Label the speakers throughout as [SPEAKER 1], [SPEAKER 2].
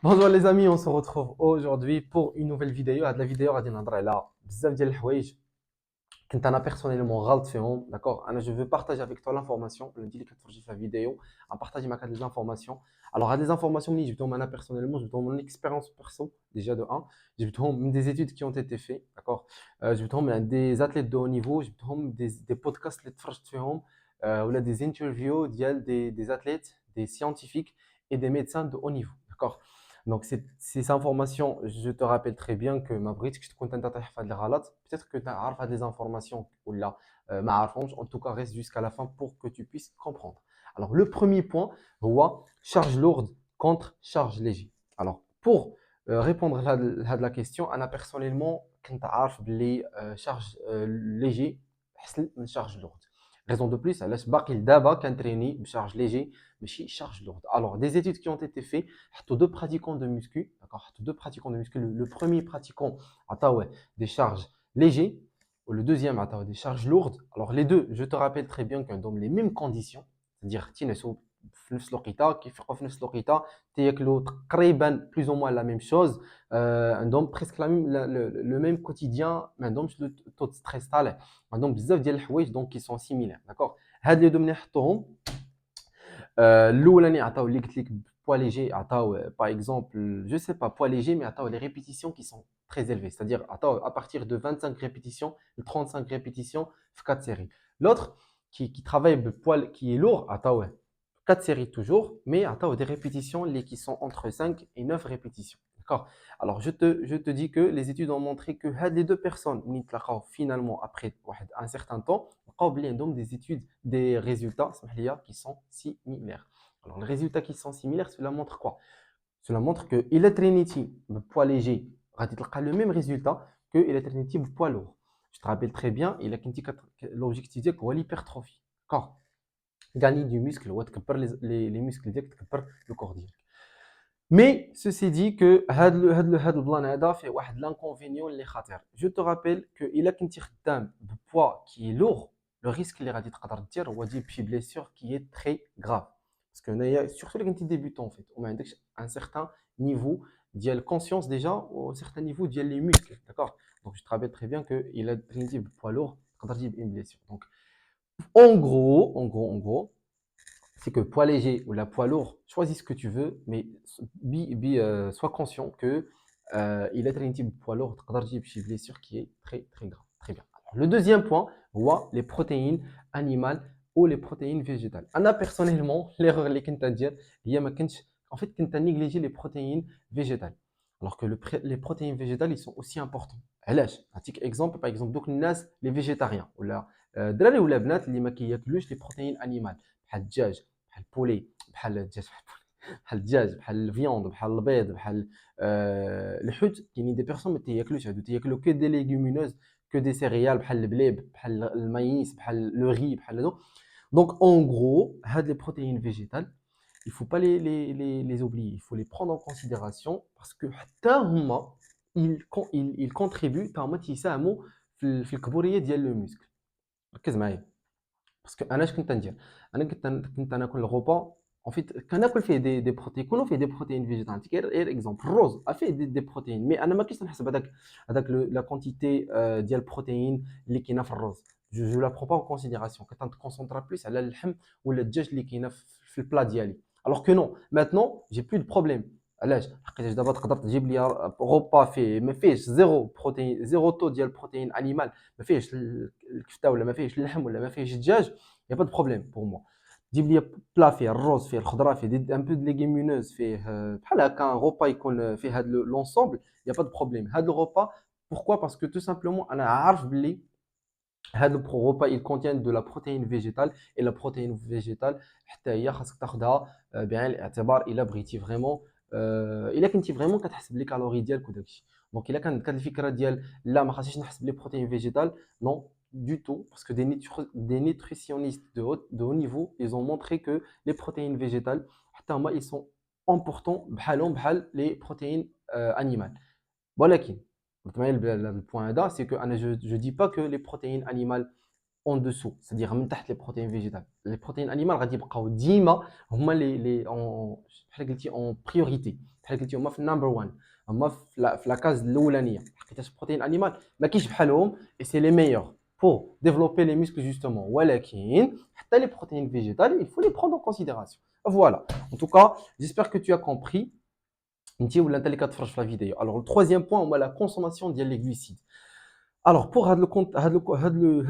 [SPEAKER 1] Bonjour les amis, on se retrouve aujourd'hui pour une nouvelle vidéo. هاد la vidéo غادي نهضر على بزاف ديال الحوايج كنت انا personnellement غلط فيهم. d'accord, انا je veux partager avec toi l'information اللي اللي كتفرجي في الفيديو partager معك هاد les informations. alors هاد les informations ملي جبتهم انا personnellement جبتهم من expérience perso déjà de 1. جبتهم من des études qui ont été faits. d'accord, جبتهم من des athlètes de haut niveau, جبتهم des podcasts اللي تفرجت فيهم ولا des interviews ديال des athlètes, des scientifiques et des médecins de haut niveau. d'accord, donc, ces informations, je te rappelle très bien que ma brite, que je te contente de غلط. Peut-être que tu as des informations ou là, en tout cas, reste jusqu'à la fin pour que tu puisses comprendre. Alors, le premier point, charge lourde contre charge léger. Alors, pour répondre à la question, Anna personnellement, quand tu as les charges légers, charge lourde. Raison de plus, elle a d'abord qu'entraîner charge léger, mais charge lourde. Alors, des études qui ont été faites, deux pratiquants de muscu, d'accord, deux pratiquants de muscu. Le premier pratiquant a des charges légères, ou le deuxième a des charges lourdes. Alors, les deux, je te rappelle très bien qu'ils ont les mêmes conditions, c'est-à-dire, tu في نفس الوقيته كيفيقوا في نفس الوقيته تياكلوا تقريبا plus ou moins la même chose. عندهم presque le même quotidien, ما عندهمش le taux de stress طالع, عندهم بزاف ديال الحوايج donc qui sont similaires. d'accord, هاد les deux ملي نحطوهم الاولاني عطاو اللي قلت لك poids léger عطاو par exemple je sais pas poids léger mais عطاو les répétitions qui sont très élevées, c'est-à-dire عطاو à partir de 25 répétitions, de 35 répétitions في 4 séries. L'autre qui travaille le poids qui est lourd عطاو 4 séries toujours, mais عطاو des répétitions qui sont entre 5 et 9 répétitions. D'accord. Alors je te dis que les études ont montré que les deux personnes finalement après un certain temps ont des études, des résultats qui sont similaires. Alors les résultats qui sont similaires, cela montre quoi? Cela montre que Trinity, le poids léger, a le même résultat que Trinity, le poids lourd. Je te rappelle très bien, il a l'objectif c'est l'hypertrophie. D'accord. Gagner du muscle, les muscles, le corps. Mais ceci dit que l'inconvénient est خطير. Je te rappelle que il a un poids qui est lourd, le risque اللي غادي تقدر دير هو تجيب شي blessure qui est très grave. Parce que surtout les débutants en fait, on a un certain niveau de conscience déjà, ou un certain niveau de les muscles, d'accord? Donc je te rappelle très bien que il a un poids lourd, تقدر تجيب une blessure. Donc en gros, c'est que poids léger ou la poids lourd, choisis ce que tu veux, mais sois conscient que il est un type de poids lourd, une blessure qui est très très grave. Très bien. Alors, le deuxième point, les protéines animales ou les protéines végétales. Anna personnellement, l'erreur اللي كنت ندير هي ما كنتش en fait كنت négliger les protéines végétales. Alors que les protéines végétales, ils sont aussi importants. علاش؟ نعطيك exemple, par exemple, دوك الناس les végétariens ولا دراري ولا بنات اللي ما كياكلوش les protéines animales بحال الدجاج, بحال البولي, بحال الفياند, بحال البيض, بحال الحوت. كاينين دي بيرسون ما تياكلوش هادو, تياكلوا que des légumineuses, que des céréales بحال البليب, بحال المايس, بحال le riz, بحال هادو. Donc en gros, هاد les protéines végétales, il faut pas les oublier, il faut les prendre en considération parce que حتى هما ils contribuent حتى هما تيساهموا في الكبوريه ديال لو muscle. ركز معايا. باسكو انا اش كنت ندير؟ انا كنت ناكل الغوبا en fait كناكل فيه دي بروتين, يكونوا فيه دي بروتين فيجيتال. نعطيك غير اكزومبل, الرز فيه دي بروتين, مي انا ما كنتش نحسب هذاك لا كونتيتي ديال البروتين اللي كاينه في الرز. جو لا برون با en considération, كنت نتكونسونطرا بلوس على اللحم ولا الدجاج اللي كاينه في البلا ديالي. alors que non, maintenant j'ai plus de problème. علاش؟ حقيت دابا تقدر تجيب لي غوبا فيه ما فيهش زيرو بروتين, زيرو تو ديال البروتين انيمال, ما فيهش الكفته ولا ما فيهش اللحم ولا ما فيهش الدجاج, y a pas de problème pour moi. تجيب لي بلا فيه الرز, فيه الخضره, فيه ان بو دو ليغيمينوز, فيه بحال هكا غوبا يكون فيه هاد لونسومبل, y a pas de problème. هاد الغوبا pourquoi? Parce que tout simplement انا عارف بلي هاد الغوبا il contient de la protéine végétale, et la protéine végétale حتى هي خاصك تاخذها بعين الاعتبار الا بغيتي فريمون, الا كنتي فريمون كتحسب لي كالوري ديالك وداكشي. دونك الا كانت الفكره ديال لا ما خاصنيش نحسب لي بروتين فيجيتال, non du tout, parce que des nutritionnistes de haut niveau, ils ont montré que les protéines végétales حتى هما ils sont importants بحالهم بحال les protéines animales. ولكن le point là, c'est que je dis pas que les protéines animales en dessous, c'est-à-dire من تحت les protéines végétales. Les protéines animales غادي يبقاو ديما هما les en بحال قلتي en priorité. بحال قلتي هما في number 1. هما في la case الاولانيه. حيتاش البروتين animal ما كاينش بحالهم et c'est les meilleurs pour développer les muscles justement. ولكن حتى les protéines végétales, il faut les prendre en considération. Voilà. En tout cas, j'espère que tu as compris. انت ولا انت اللي كتفرج في la vidéo. Alors le troisième point هو la consommation ديال les glucides. Alors pour هاد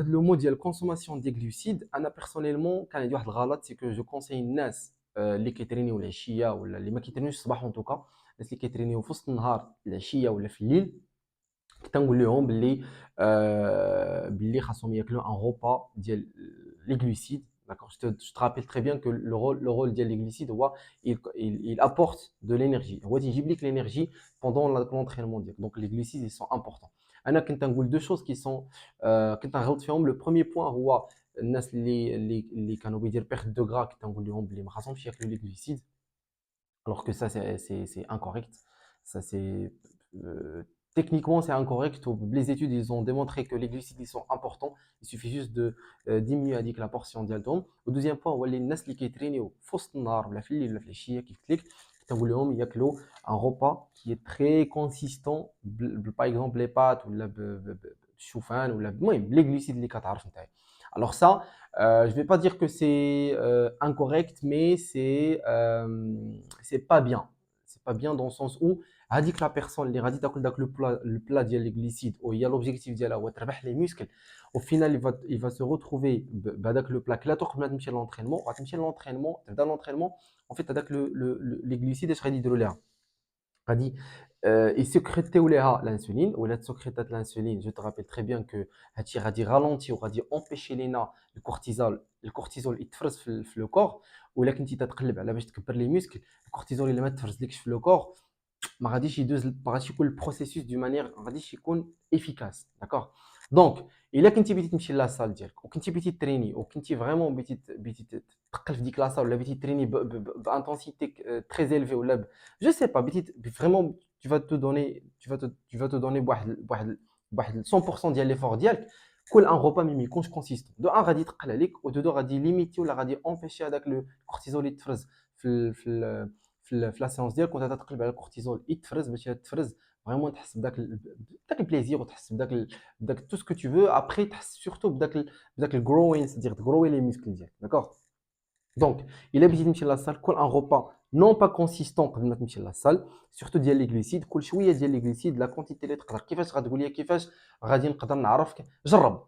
[SPEAKER 1] le mot ديال consommation des glucides, انا personnellement كان عندي واحد الغلط c'est que je conseille الناس اللي كيترينيو العشيه ولا اللي ما كيترينيوش الصباح en tout cas, الناس اللي كيترينيو في وسط النهار العشيه ولا في الليل, كنت نقول لهم باللي خاصهم ياكلوا un repas ديال les glucides. D'accord, je te rappelle très bien que le rôle des glucides, il apporte de l'énergie. Il giblique l'énergie pendant l'entraînement. Donc les glucides, ils sont importants. أنا كنت نقول deux choses qui sont كنت نغلط فيهم. Le premier point هو الناس اللي كانوا بيدير perte de gras, كنت نقول لهم بلي ما خاصهمش ياكلوا les glucides, alors que ça c'est incorrect. Ça c'est techniquement c'est incorrect. Les études ils ont démontré que les glucides ils sont importants. Il suffit juste de diminuer avec la portion ديالهم. Au deuxième point هو اللي الناس اللي كيترينيو في وسط النهار ولا في الليل ولا في العشيه كيف قلت لك, كنقول لهم ياكلوا un repas qui est très consistant, par exemple les pâtes ولا بالشوفان ولا المهم les glucides اللي كتعرف نتايا. Alors ça, je vais pas dire que c'est incorrect, mais c'est pas bien. C'est pas bien dans le sens où هذيك la personne اللي غادي تاكل داك le plat ديال les glucides و هي l'objectif ديالها هو تربح les muscles, au final il va se retrouver بهذاك le plat كلاته قبل ما تمشي لونطرينمون, غتمشي لونطرينمون تبدا لونطرينمون en fait هذاك les glucides اش غادي يديروا ليها, غادي يسكريتيو ليها l'insuline ولا تسكريتات l'insuline. Je te rappelle très bien que هادشي غادي رالونتي وغادي امبيشي لينا الكورتيزول يتفرز في لو كور. ولا كنتي تتقلب على باش تكبر لي مسكل, الكورتيزول الا ما تفرزلكش في لو كور ما غاديش يدوز, ما غاديش يكون البروسيسوس دو مانيير, ما غاديش يكون افيكاس. داكوغ, دونك الا كنتي بغيتي تمشي لاصال ديالك وكنتي بغيتي تريني وكنتي فريمون بغيتي تقل في ديك لاصال ولا بغيتي تريني بانتونسيتي تري élevée ولا جو سي با بغيتي فريمون tu vas te donner بواحد 100% ديال ليفور ديالك, كل ان روبا مي يكونش كونسيستون. دو ان غادي يتقل عليك, و دو غادي ليميتي ولا غادي امبيشي هذاك الكورتيزول يتفرز في لا سيونس ديالك, وانت تقلب على الكورتيزول يتفرز باش تفرز فريمون تحس بداك البليزير وتحس بداك تو سكو تو فو. ابري تحس سورتو بداك الجروين, c'est-à-dire تغروي لي مسكل ديالك. داكوغ, دونك الا بغيتي تمشي لاصال كل ان روبا نون با كونسيستون قبل ما تمشي لاصال, سورتو ديال لي غليسيد, كل شويه ديال لي غليسيد لا كونتيتي اللي تقدر. كيفاش غتقول لي كيفاش غادي نقدر نعرف؟ جرب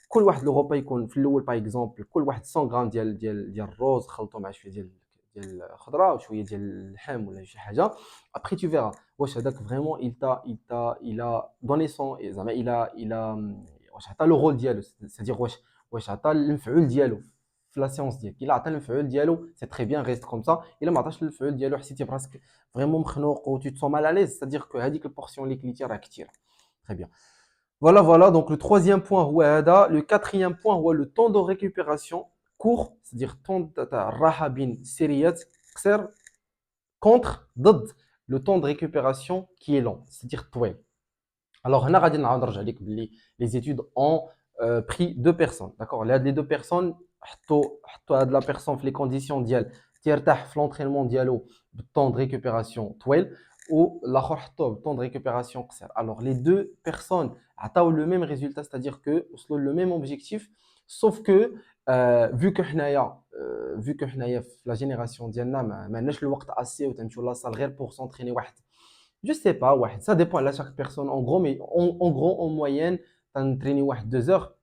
[SPEAKER 1] كل واحد لو روبا يكون في الاول باغ اكزومبل كل واحد 100 غرام ديال الروز خلطوا مع شويه ديال الخضره وشويه ديال اللحم ولا شي حاجه. ابري تو فيرا واش هذاك فريمون il a donné son زعما واش عطى لو رول ديالو, c'est-à-dire واش عطى المفعول ديالو في لا سيونس ديالك. الا عطى المفعول ديالو سي تري بيان, ريست كوم سا. الا ما عطاش المفعول ديالو حسيتي براسك فريمون مخنوق و tu te sens mal à l'aise, c'est-à-dire que هذيك البورسيون اللي كليتي راه كثيره. Très bien. Voilà, donc le troisième point هو هذا. Le quatrième point هو le temps de récupération court, c'est-à-dire temps تاع الراحه بين السيريات قصير ضد le temps de récupération qui est long, c'est-à-dire طويل. Alors هنا غادي نعاود نرجع لك باللي les études ont pris deux personnes, d'accord. Les deux personnes حطوا هاد لا بيرسون في لي كونديسيون ديال تيرتاح في لونطرينمون ديالو بالطون دو ريكوبيراسيون طويل, والاخر حطوه بالطون دو ريكوبيراسيون قصير. Alors les deux personnes عطاو le même résultat, c'est-à-dire que وصلوا le même objectif, sauf que vu que حنايا في لا جينيراسيون ديالنا ما عندناش الوقت اسي وتمشيو لاصال غير بور سونطريني واحد, je sais pas واحد, ça dépend à chaque personne en gros, mais en gros en moyenne تنتريني واحد 2 heures.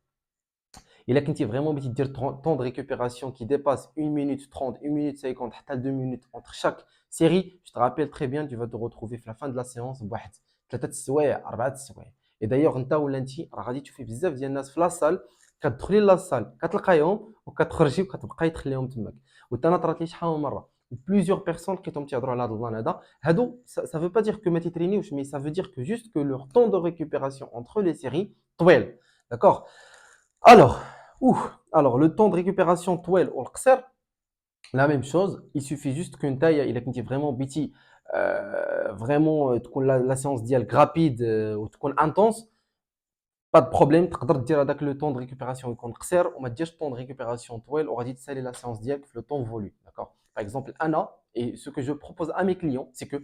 [SPEAKER 1] الا كنتي فريمون بغيتي دير طون دو ريكوبيراسيون كي ديباس 1 minute 30 1 minute 50 حتى 2 minutes entre chaque série, je te rappelle très bien, tu vas te retrouver في la fin de la séance بواحد 3 السوايع 4 السوايع. et d'ailleurs انت ولا انت راه غادي تشوفي بزاف ديال الناس في لاصال كتدخلي لاصال كتلقايهم وكتخرجي وكتبقاي تخليهم تماك. وحتى انا طرات لي شحال من مره بليزيور بيرسون لقيتهم تيهضروا على هذا البلان هذا. هادو ça veut pas dire que ما تيترينيوش, mais ça veut dire que juste que leur temps de récupération entre les séries طويل. d'accord. Alors le temps de récupération طويل والقصير la même chose, il suffit juste qu'une taille il a كنتي vraiment بيتي vraiment تكون la séance ديالك rapide ou تكون intense, با د بروبليم تقدر دير هذاك لو طون دو ريكوبيراسيون يكون قصير وما ديرش طون دو ريكوبيراسيون طويل وغادي تسالي لا séance ديالك في لو طون فولو داكور. باغ اكزومبل انا et ce que je propose à mes clients c'est que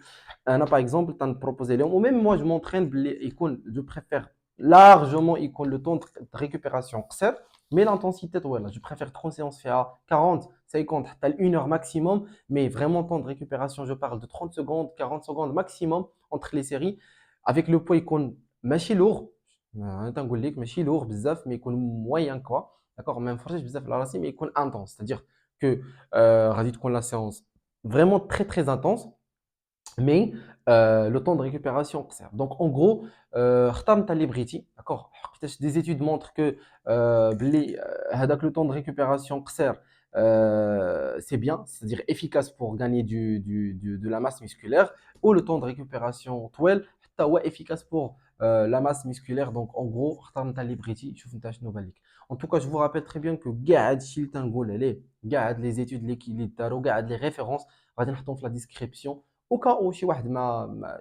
[SPEAKER 1] انا par exemple تنبروبوزي لهم و même moi je m'entraîne باللي يكون je préfère largement يكون le temps de récupération قصير mais l'intensité طويله. Je préfère 30 séances فيها 40 50 حتى ل 1 heure maximum mais vraiment temps de récupération je parle de 30 secondes 40 secondes maximum entre les séries avec le poids يكون ماشي lourd. انا تنقول لك ماشي لوغ بزاف مي يكون موين كوا داكوغ ما نفرجش بزاف على راسي مي يكون انتونس c'est-à-dire que غادي تكون لا séance vraiment très très intense mais le temps de récupération قصير. Donc en gros اختار نتا اللي بغيتي داكوغ حيتاش des études montrent que بلي هذاك le temps de récupération قصير c'est bien, c'est-à-dire efficace pour gagner de la masse musculaire ou le temps de récupération طويل حتى هو efficace pour la masse musculaire. Donc en gros اختار نتا اللي بغيتي شوف نتا شنو بان لك. En tout cas je vous rappelle très bien que كاع هادشي اللي تنقول عليه كاع هاد les études اللي داروا كاع هاد les références غادي نحطهم في la description au cas où شي واحد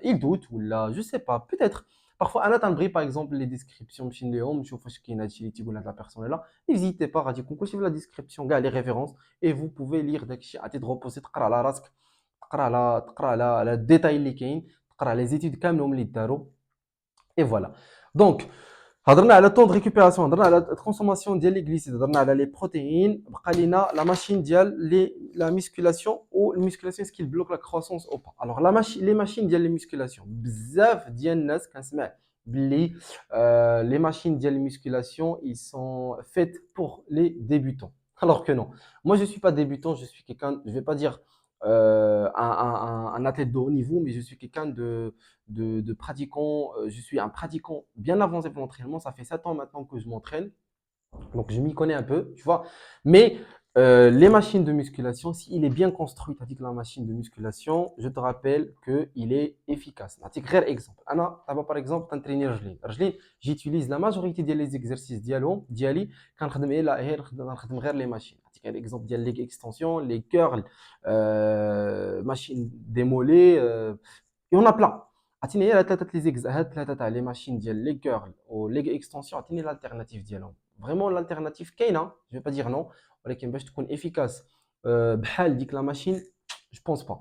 [SPEAKER 1] il doute ولا je sais pas peut-être parfois انا تنبغي par exemple les descriptions نمشي نليهم نشوف واش كاين هادشي اللي تيقول هاد لا بيرسون لا. n'hésitez pas غادي يكون كلشي في la description كاع les références et vous pouvez lire داكشي à tête reposée تقرا على راسك تقرا على الديتاي اللي كاين تقرا على les études كاملهم اللي داروا et voilà. Donc هضرنا على طون دو ريكوبيراسيون هضرنا على الكونسوماسيون ديال لي غليسيد هضرنا على لي بروتيين بقى لينا لا ماشين ديال لي لا ميسكولاسيون و الميسكولاسيون سكيل بلوك لا كروسونس او با. الوغ لا لي ماشين ديال لي ميسكولاسيون بزاف ديال الناس كنسمع باللي لي ماشين ديال لي ميسكولاسيون ils sont faites pour les débutants alors que non. Moi je suis pas débutant, je suis quelqu'un, je vais pas dire un athlète de haut niveau, mais je suis quelqu'un de pratiquant. Je suis un pratiquant bien avancé pour l'entraînement. Ça fait 7 ans maintenant que je m'entraîne. Donc, je m'y connais un peu, tu vois. Mais les machines de musculation, s'il est bien construit, avec la machine de musculation, je te rappelle qu'il est efficace. Un grand exemple. Anna, par exemple, t'entraîner Rajlin. J'utilise la majorité des exercices diali quand je les machines. Un exemple ديال les extensions, les curls, machines démolées, et on a plein. عطيني غير هاد ثلاثه تاع لي ماشين ديال لي كيرل و لي اكستنسيون عطيني l'alternative ديالهم. Vraiment l'alternative كاينه je vais pas dire non ولكن باش تكون efficace بحال ديك la machine je pense pas.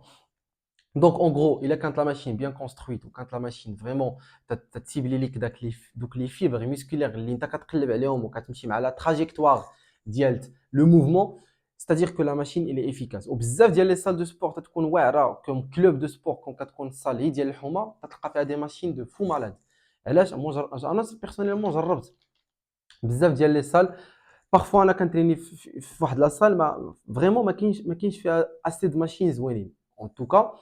[SPEAKER 1] Donc en gros الا كانت la machine bien construite ou كانت la machine vraiment تتسيبلي ليك دوك لي فيبر musculaires اللي انت كتقلب عليهم وكتمشي مع لا تراجيكتوار ديال لو موفمون. C'est-à-dire que la machine elle est efficace. وبزاف ديال لي سال دو سبور تتكون واعره كوم كلوب دو سبور كون كتكون الصال هي ديال الحومه تلقى فيها دي ماشين دو فو مالاد. علاش انا بيرسونيلمون جربت بزاف ديال لي سال. بارفوا انا كنتريني في واحد لا سال ما فريمون ما كاينش فيها اسي دو ماشين زوينين en tout cas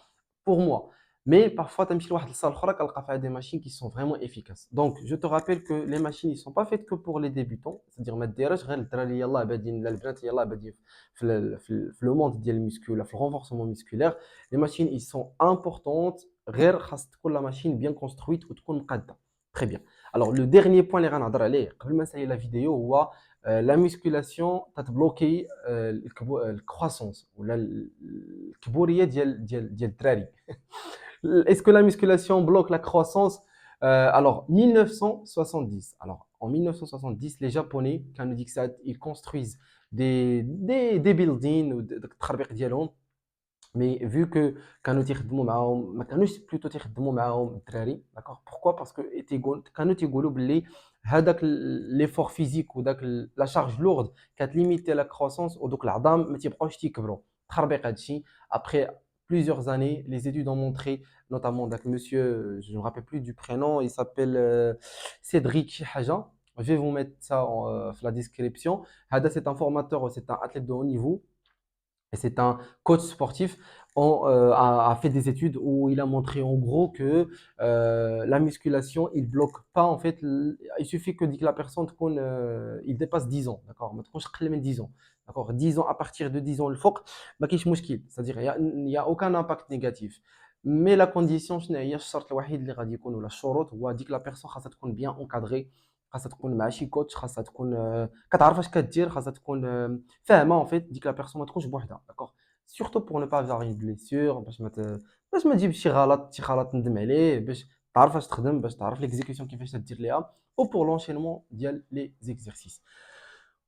[SPEAKER 1] pour moi. Mais parfois تمشي لواحد الصال اخرى كتلقى فيها des machines qui sont vraiment efficaces. Donc je te rappelle que les machines ils sont pas faites que pour les débutants, c'est-à-dire ما ديرهاش غير الدراري يلاه بادين لا البنات يلاه بادين في le monde ديال المسكول في le renforcement musculaire. Les machines ils sont importantes غير خاص تكون la machine bien construite وتكون مقاده. Très bien. Alors le dernier point اللي غنهضر عليه قبل ما نسالي لا فيديو هو la musculation تتبلوكي الكرواسونس ولا الكبوريه ديال الدراري. Est-ce que la musculation bloque la croissance? Alors 1970. Alors en 1970 les Japonais كانوا ديك الساعه ils construisent des buildings ou التخربيق ديالهم. Mais vu que كانوا تيخدموا معاهم ما كانوش بلوتو تيخدموا معاهم الدراري داكوغ. Pourquoi? Parce que كانوا تيقولوا باللي هذاك ليفور فيزيك وداك لا شارج لورد كتليميتي لا كروسونس ودوك العظام ما تيبقاوش تيكبروا. تخربيق هادشي. Après plusieurs années les études ont montré notamment داك monsieur je ne me rappelle plus du prénom il s'appelle Cédric شي حاجه. Je vais vous mettre ça dans la description. هذا c'est un formateur, c'est un athlète de haut niveau et c'est un coach sportif, a fait des études où il a montré en gros que la musculation, il bloque pas en fait. Il suffit que la personne il dépasse 10 ans, d'accord? ما تكونش قل من 10 ans, d'accord? 10 ans à partir de 10 ans الفوق ما كاينش مشكل, c'est-à-dire il y a aucun impact négatif. Mais la condition شنو هي الشرط الوحيد اللي غادي يكون ولا الشروط هو ديك لا بيرسون خاصها تكون بيان اونكادري, خاصها تكون مع شي كوتش, خاصها تكون كتعرف اش كدير, خاصها تكون فاهمه en fait ديك لا بيرسون ما تكونش بوحدها, d'accord? Surtout pour ne pas avoir une blessure باش ما تجيبش شي غلط ندم عليه, باش تعرف اش تخدم باش تعرف l'exécution كيفاش تدير ليها ou pour l'enchaînement ديال les exercices.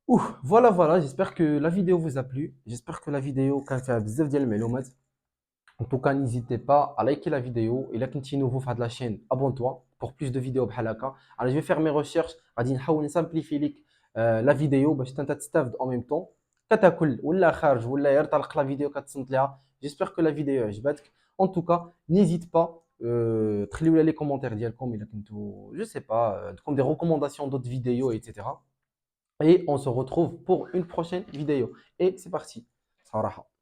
[SPEAKER 1] Ouh, voilà, j'espère que la vidéo vous a plu. J'espère que la vidéo كان فيها بزاف ديال المعلومات. En tout cas, n'hésitez pas à liker la vidéo et là, quand tu es nouveau de la chaîne, abonne-toi pour plus de vidéos بحال هكا. Alors, je vais faire mes recherches, غادي نحاول نسامبليفي لك la vidéo باش انت تستافد en même temps. كتاكل ولا خارج ولا غير طلق la vidéo كتصنت ليها. J'espère que la vidéo عجبتك. En tout cas, n'hésite pas تخليو لي les commentaires ديالكم الا كنتو je sais pas comme des recommandations d'autres vidéos etc. Et on se retrouve pour une prochaine vidéo. Et c'est parti. صراحة